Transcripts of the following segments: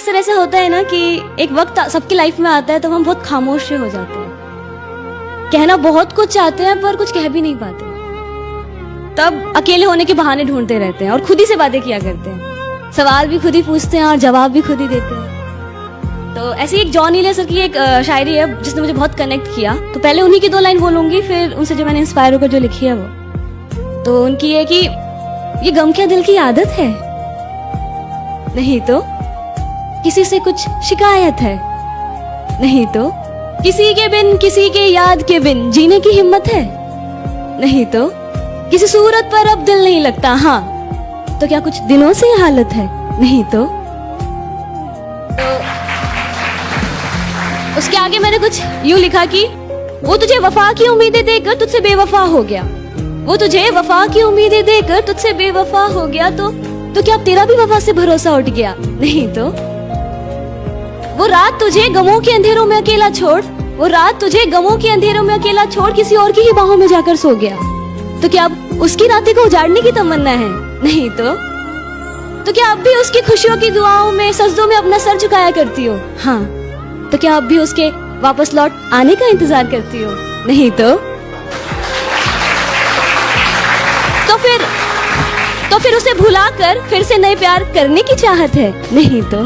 अक्सर ऐसा होता है ना कि एक वक्त सबकी लाइफ में आता है तो हम बहुत खामोश से हो जाते हैं, कहना बहुत कुछ चाहते हैं पर कुछ कह भी नहीं पाते, तब अकेले होने के बहाने ढूंढते रहते हैं और खुद ही से बातें किया करते हैं, सवाल भी खुद ही पूछते हैं और जवाब भी खुद ही देते हैं। तो ऐसी एक जॉन इलियट की एक शायरी है जिसने मुझे बहुत कनेक्ट किया, तो पहले उन्हीं की 2 लाइन बोलूंगी, फिर उनसे जो मैंने इंस्पायर होकर जो लिखी है वो। तो उनकी है कि ये गम क्या दिल की आदत है, नहीं तो किसी से कुछ शिकायत है, नहीं तो किसी के बिन किसी के याद के बिन जीने की हिम्मत है, नहीं तो किसी सूरत पर अब दिल नहीं लगता, हाँ तो क्या कुछ दिनों से ये हालत है, नहीं तो उसके आगे मैंने कुछ यूं लिखा कि वो तुझे वफा की उम्मीदें देकर तुझसे बेवफा हो गया, वो तुझे वफा की उम्मीदें देकर तुझसे बेवफा हो गया, तो क्या तेरा भी वफा से भरोसा उठ गया, नहीं तो वो रात तुझे गमों के अंधेरों में अकेला छोड़, वो रात तुझे गमों के अंधेरों में अकेला छोड़ किसी और की ही बाहों में जाकर सो गया, तो क्या अब उसकी रातें को उजाड़ने की तमन्ना है, नहीं तो क्या अब भी उसकी खुशियों की दुआओं में सजदों में अपना सर झुकाया करती हो, हाँ तो क्या अब भी उसके वापस लौट आने का इंतजार करती हो, नहीं तो फिर उसे भुलाकर फिर से नए प्यार करने की चाहत है, नहीं तो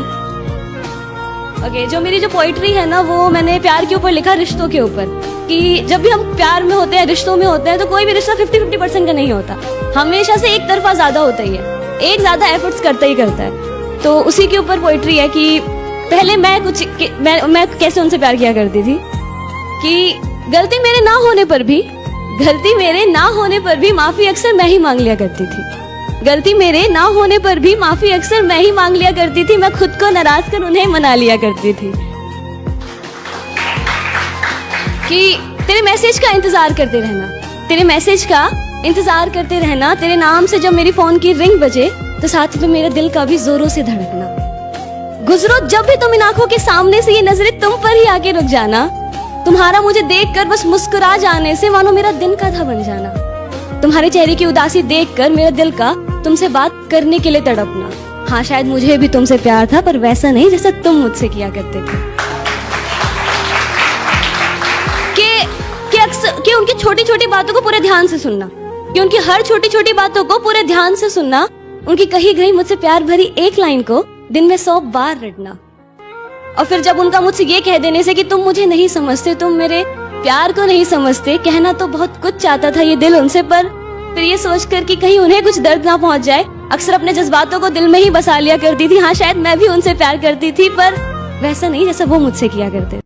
ओके। जो मेरी जो पोइट्री है ना वो मैंने प्यार के ऊपर लिखा, रिश्तों के ऊपर, कि जब भी हम प्यार में होते हैं, रिश्तों में होते हैं, तो कोई भी रिश्ता 50-50% का नहीं होता, हमेशा से एक तरफा ज्यादा होता ही है, एक ज्यादा एफर्ट्स करता ही करता है। तो उसी के ऊपर पोइट्री है कि पहले मैं कैसे उनसे प्यार किया करती थी, कि गलती मेरे ना होने पर भी माफी अक्सर मैं ही मांग लिया करती थी, गलती मेरे ना होने पर भी माफी अक्सर मैं ही मांग लिया करती थी, मैं खुद को नाराज कर उन्हें मना लिया करती थी, कि तेरे मैसेज का इंतजार करते रहना, तेरे मैसेज का इंतजार करते रहना, तेरे नाम से जब मेरी फोन की रिंग बजे तो साथ में मेरे दिल का भी जोरों से धड़कना, गुजरो जब भी तुम इन आंखों के सामने से ये नजरें तुम पर ही आके रुक जाना, तुम्हारा मुझे देखकर बस मुस्कुरा जाने से मानो मेरा दिन का था बन जाना, तुम्हारे चेहरे की उदासी देखकर मेरा दिल का तुमसे बात करने के लिए तड़पना, हाँ शायद मुझे भी तुमसे प्यार था पर वैसा नहीं जैसा तुम मुझसे किया करते थे, कि उनकी छोटी छोटी बातों को पूरे ध्यान से सुनना, कि उनकी हर छोटी छोटी बातों को पूरे ध्यान से सुनना, उनकी कही गई मुझसे प्यार भरी एक लाइन को दिन में 100 बार रटना, और फिर जब उनका मुझसे ये कह देने से कि तुम मुझे नहीं समझते, तुम मेरे प्यार को नहीं समझते, कहना तो बहुत कुछ चाहता था ये दिल उनसे, पर फिर ये सोचकर कि कहीं उन्हें कुछ दर्द ना पहुंच जाए, अक्सर अपने जज्बातों को दिल में ही बसा लिया करती थी, हाँ शायद मैं भी उनसे प्यार करती थी पर वैसा नहीं जैसा वो मुझसे किया करते।